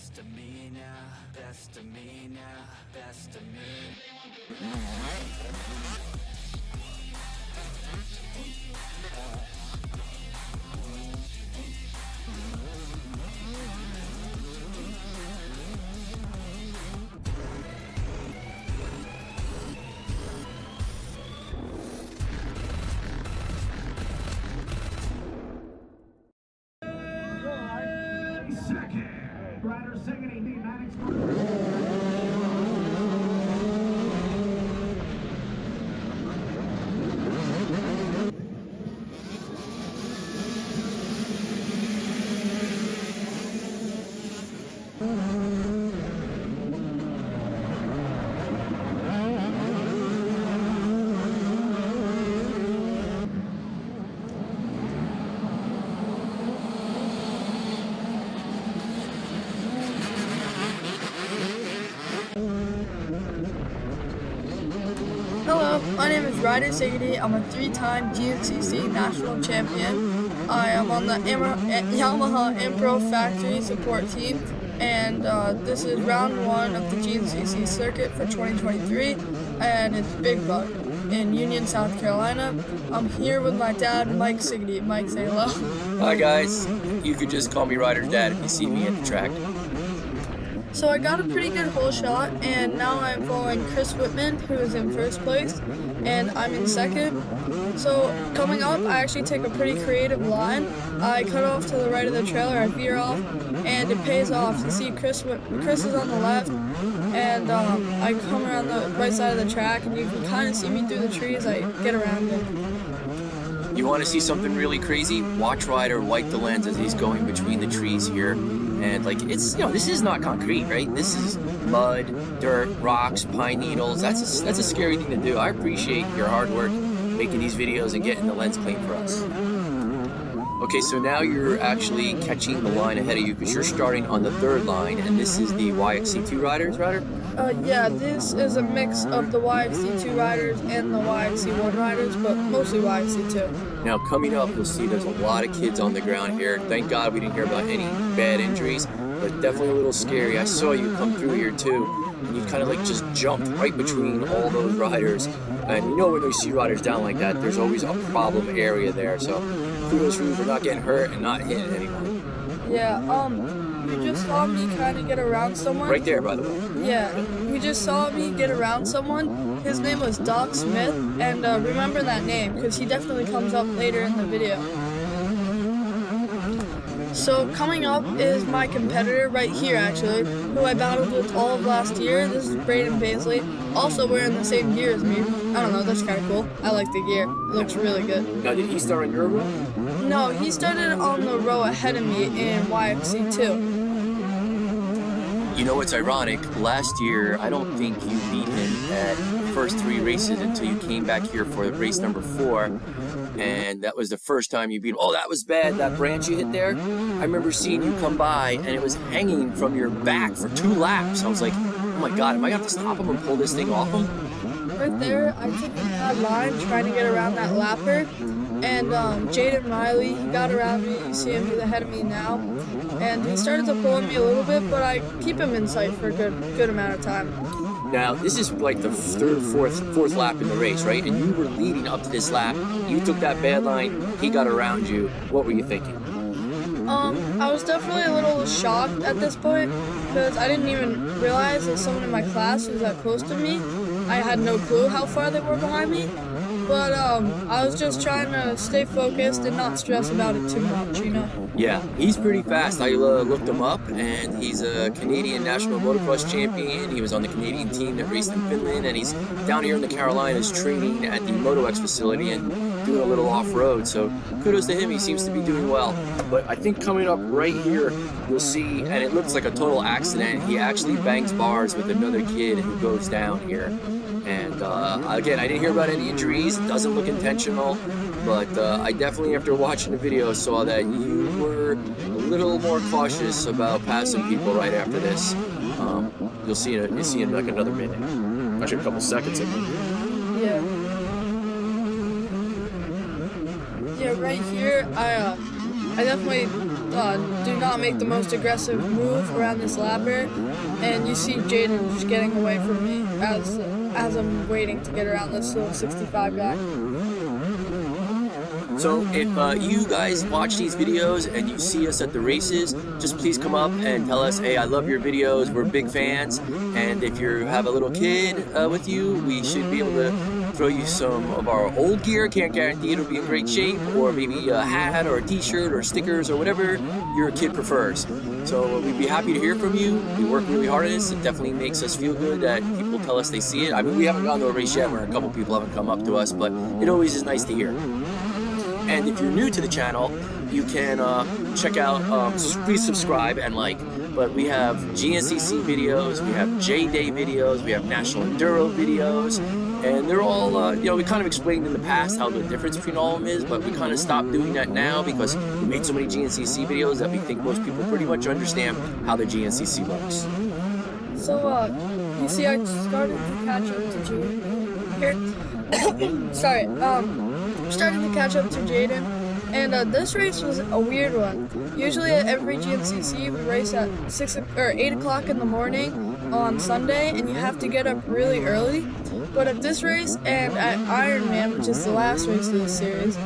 Best of me now, best of me now, best of me. Second, Ryder Sigety, Hello, my name is Ryder Sigety. I'm a 3-time GNCC national champion. I am on the Yamaha AmPro factory support team, and this is round 1 of the GNCC circuit for 2023, and it's Big Bug in Union, South Carolina. I'm here with my dad, Mike Sigety. Mike, say hello. Hi guys, you could just call me Ryder's dad if you see me at the track. So I got a pretty good hole shot, and now I'm following Chris Whitman, who is in first place, and I'm in second. So coming up, I actually take a pretty creative line. I cut off to the right of the trailer, I veer off, and it pays off. You see Chris is on the left, and I come around the right side of the track, and you can kind of see me through the trees. I get around him. You want to see something really crazy? Watch Ryder wipe the lens as he's going between the trees here. And like, it's, you know, this is not concrete, right? This is mud, dirt, rocks, pine needles. That's a scary thing to do. I appreciate your hard work making these videos and getting the lens clean for us. Okay, so now you're actually catching the line ahead of you because you're starting on the 3rd line, and this is the YXC2 riders, Ryder? Yeah, this is a mix of the YXC2 riders and the YXC1 riders, but mostly YXC2. Now coming up, you'll see there's a lot of kids on the ground here. Thank God we didn't hear about any bad injuries, but definitely a little scary. I saw you come through here too, and you kind of like just jumped right between all those riders. And you know when you see riders down like that, there's always a problem area there. So kudos for you for not getting hurt and not hitting anyone. Yeah, you just saw me kind of get around someone. Right there, by the way. Yeah, you just saw me get around someone. His name was Doc Smith, and remember that name because he definitely comes up later in the video. So coming up is my competitor right here, actually, who I battled with all of last year. This is Braden Baisley, also wearing the same gear as me. I don't know, that's kind of cool. I like the gear. It looks really good. Now, did he start on your row? No, he started on the row ahead of me in YXC2. You know what's ironic? Last year, I don't think you beat him at the first 3 races until you came back here for race number 4. And that was the first time you beat him. Oh, that was bad, that branch you hit there. I remember seeing you come by, and it was hanging from your back for 2 laps. I was like, oh my God, am I going to have to stop him and pull this thing off him? Right there, I took that line trying to get around that lapper. And Jaden Riley, he got around me. You see him, he's ahead of me now. And he started to pull me a little bit, but I keep him in sight for a good amount of time. Now, this is like the 3rd, 4th lap in the race, right? And you were leading up to this lap. You took that bad line, he got around you. What were you thinking? I was definitely a little shocked at this point because I didn't even realize that someone in my class was that close to me. I had no clue how far they were behind me. But I was just trying to stay focused and not stress about it too much, you know? Yeah, he's pretty fast. I looked him up, and he's a Canadian national motocross champion. He was on the Canadian team that raced in Finland, and he's down here in the Carolinas training at the Moto X facility and doing a little off-road. So kudos to him. He seems to be doing well. But I think coming up right here, you'll see, and it looks like a total accident. He actually bangs bars with another kid who goes down here. And again, I didn't hear about any injuries. It doesn't look intentional, but I definitely, after watching the video, saw that you were a little more cautious about passing people right after this. You'll see it in like another minute, actually a couple seconds, I think. Yeah, right here, I definitely do not make the most aggressive move around this lapper, and you see Jaden just getting away from me as I'm waiting to get around this little 65 guy. So if you guys watch these videos and you see us at the races, just please come up and tell us, hey, I love your videos, we're big fans. And if you have a little kid with you, we should be able to throw you some of our old gear. Can't guarantee it'll be in great shape, or maybe a hat or a t-shirt or stickers or whatever your kid prefers. So we'd be happy to hear from you. We work really hard on this. It definitely makes us feel good that people tell us they see it. I mean, we haven't gone to a race yet where a couple people haven't come up to us, but it always is nice to hear. And if you're new to the channel, you can check out, please subscribe and like, but we have GNCC videos, we have J-Day videos, we have National Enduro videos, and they're all, you know, we kind of explained in the past how the difference between all of them is, but we kind of stopped doing that now because we made so many GNCC videos that we think most people pretty much understand how the GNCC works. So, you see I started to catch up to Jaden here. Sorry, started to catch up to Jaden, and this race was a weird one. Usually at every GNCC we race at 8 o'clock in the morning on Sunday, and you have to get up really early. But at this race and at Ironman, which is the last race of the series,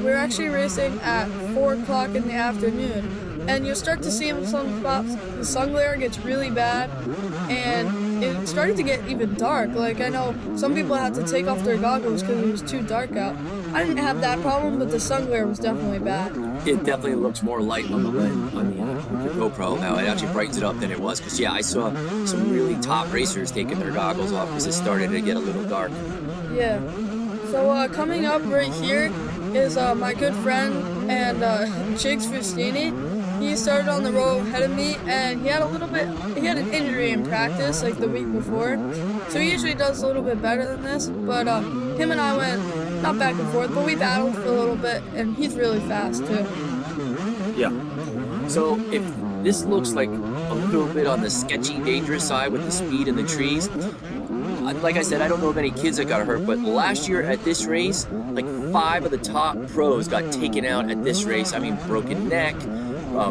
we're actually racing at 4 o'clock in the afternoon. And you'll start to see in some spots the sun glare gets really bad, and it started to get even dark. Like, I know some people had to take off their goggles because it was too dark out. I didn't have that problem, but the sun glare was definitely bad. It definitely looks more light on the lens on the GoPro. Now it actually brightens it up than it was, because yeah, I saw some really top racers taking their goggles off because it started to get a little dark. Yeah. So coming up right here is my good friend and Chiggs Fustini. He started on the row ahead of me, and he had an injury in practice like the week before, so he usually does a little bit better than this, but him and I went, not back and forth, but we battled for a little bit, and he's really fast too. Yeah. So if this looks like a little bit on the sketchy, dangerous side with the speed and the trees, like I said, I don't know of any kids that got hurt, but last year at this race, like 5 of the top pros got taken out at this race. I mean, broken neck,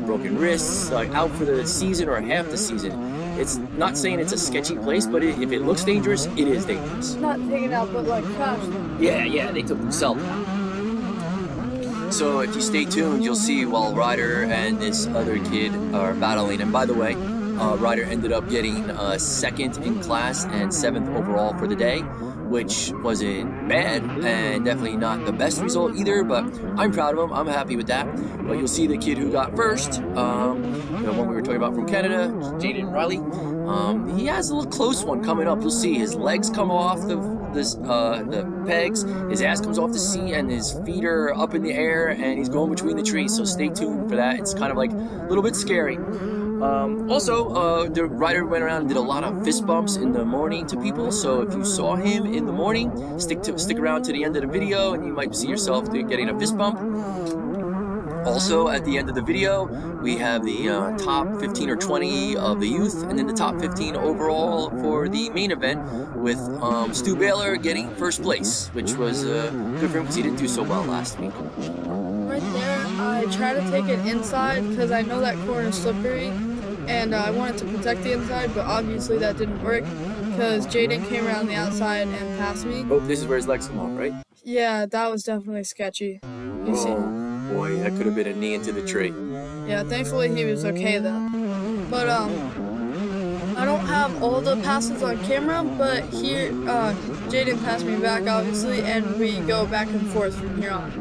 broken wrists, out for the season or half the season. It's not saying it's a sketchy place, but if it looks dangerous, it is dangerous. Not taken out, but like crashed. Yeah, they took themselves out. So if you stay tuned, you'll see while Ryder and this other kid are battling. And by the way, Ryder ended up getting 2nd in class and 7th overall for the day, which wasn't bad and definitely not the best result either, but I'm proud of him. I'm happy with that. But you'll see the kid who got first, the one we were talking about from Canada, Jaden Riley. He has a little close one coming up. You'll see his legs come off the pegs, his ass comes off the seat, and his feet are up in the air, and he's going between the trees. So stay tuned for that. It's kind of like a little bit scary. The Ryder went around and did a lot of fist bumps in the morning to people, so if you saw him in the morning, stick around to the end of the video and you might see yourself getting a fist bump. Also, at the end of the video, we have the top 15 or 20 of the youth, and then the top 15 overall for the main event, with Stu Baylor getting first place, which was good for him because he didn't do so well last week. Right there, I try to take it inside because I know that corner is slippery, and I wanted to protect the inside, but obviously that didn't work because Jaden came around the outside and passed me. Oh, this is where his legs come off, right? Yeah, that was definitely sketchy. You see? Boy, that could have been a knee into the tree. Yeah, thankfully he was okay though. But I don't have all the passes on camera, but here Jaden passed me back obviously, and we go back and forth from here on.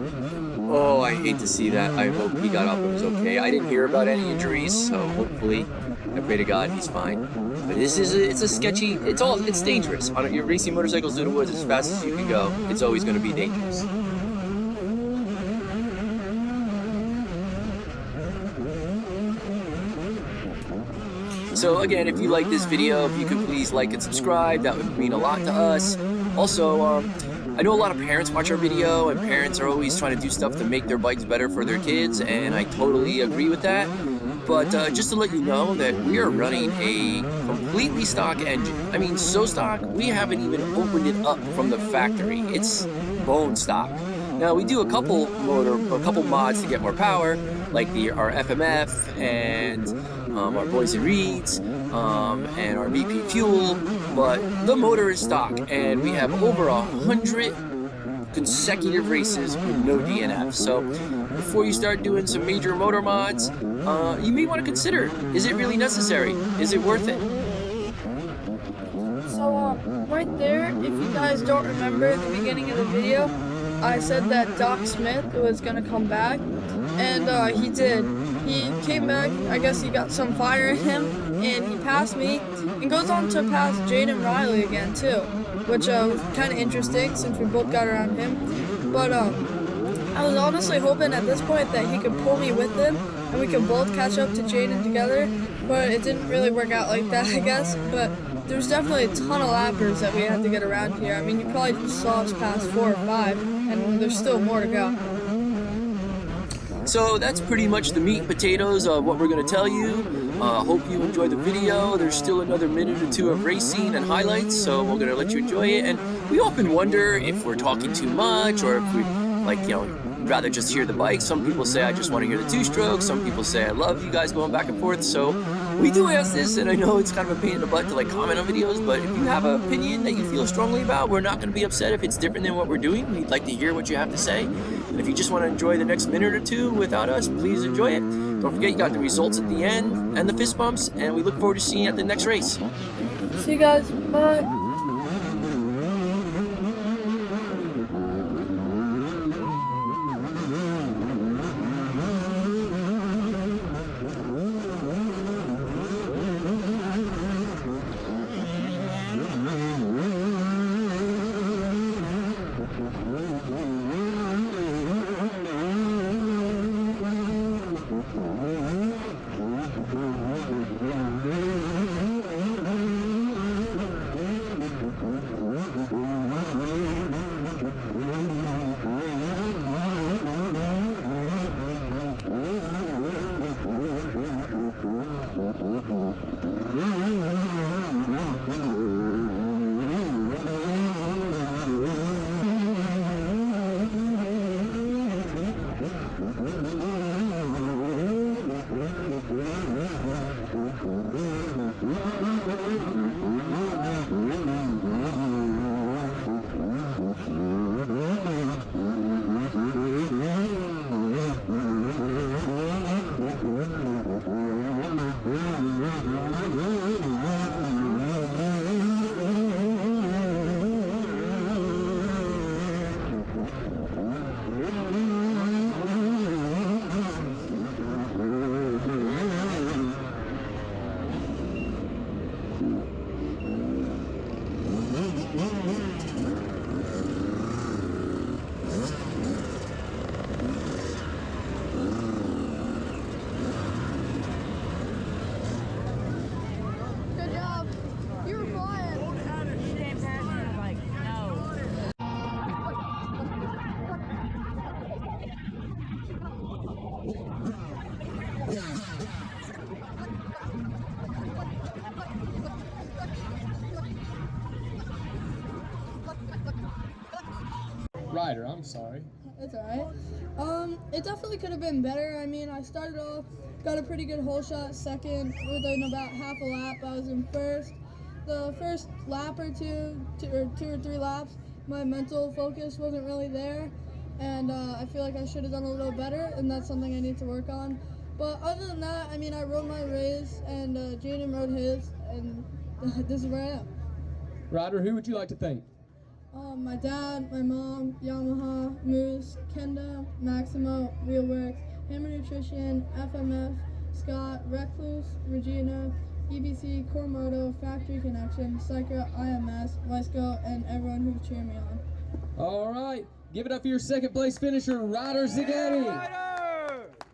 Oh, I hate to see that. I hope he got up and was okay. I didn't hear about any injuries, so hopefully, I pray to God he's fine. But it's a sketchy, it's dangerous. You're racing motorcycles through the woods as fast as you can go. It's always going to be dangerous. So again, if you like this video, if you could please like and subscribe, that would mean a lot to us. Also, I know a lot of parents watch our video, and parents are always trying to do stuff to make their bikes better for their kids, and I totally agree with that. But just to let you know that we are running a completely stock engine. I mean, so stock, we haven't even opened it up from the factory. It's bone stock. Now we do a couple mods to get more power, like our FMF and our Boys and Reeds and our BP fuel, but the motor is stock, and we have over 100 consecutive races with no DNF. So before you start doing some major motor mods, you may want to consider, is it really necessary? Is it worth it? So right there, if you guys don't remember the beginning of the video, I said that Doc Smith was going to come back, and he did. He came back, I guess he got some fire in him, and he passed me, and goes on to pass Jaden Riley again too, which was kind of interesting since we both got around him. But I was honestly hoping at this point that he could pull me with him, and we could both catch up to Jaden together, but it didn't really work out like that, I guess. But there's definitely a ton of lappers that we had to get around here. I mean, you probably just saw us pass 4 or 5, and there's still more to go. So that's pretty much the meat and potatoes of what we're going to tell you. Hope you enjoyed the video. There's still another minute or two of racing and highlights, so we're going to let you enjoy it. And we often wonder if we're talking too much, or if we, rather just hear the bike. Some people say, I just want to hear the two-stroke. Some people say, I love you guys going back and forth. So we do ask this, and I know it's kind of a pain in the butt to comment on videos, but if you have an opinion that you feel strongly about, we're not going to be upset if it's different than what we're doing. We'd like to hear what you have to say. And if you just want to enjoy the next minute or two without us, please enjoy it. Don't forget, you got the results at the end and the fist bumps, and we look forward to seeing you at the next race. See you guys. Bye. Ryder, I'm sorry. It's alright. It definitely could have been better. I mean, I started off, got a pretty good hole shot second. Within about half a lap, I was in first. The first lap or two or three laps, my mental focus wasn't really there, and I feel like I should have done a little better, and that's something I need to work on. But other than that, I mean, I rode my race, and Jaden rode his, and this is where I am. Ryder, who would you like to thank? My dad, my mom, Yamaha, Moose, Kenda, Maximo, Wheelworks, Hammer Nutrition, FMF, Scott, Recluse, Regina, EBC, Core Moto, Factory Connection, Psycho, IMS, Wesco, and everyone who's cheering me on. All right, give it up for your second place finisher, Ryder Sigety.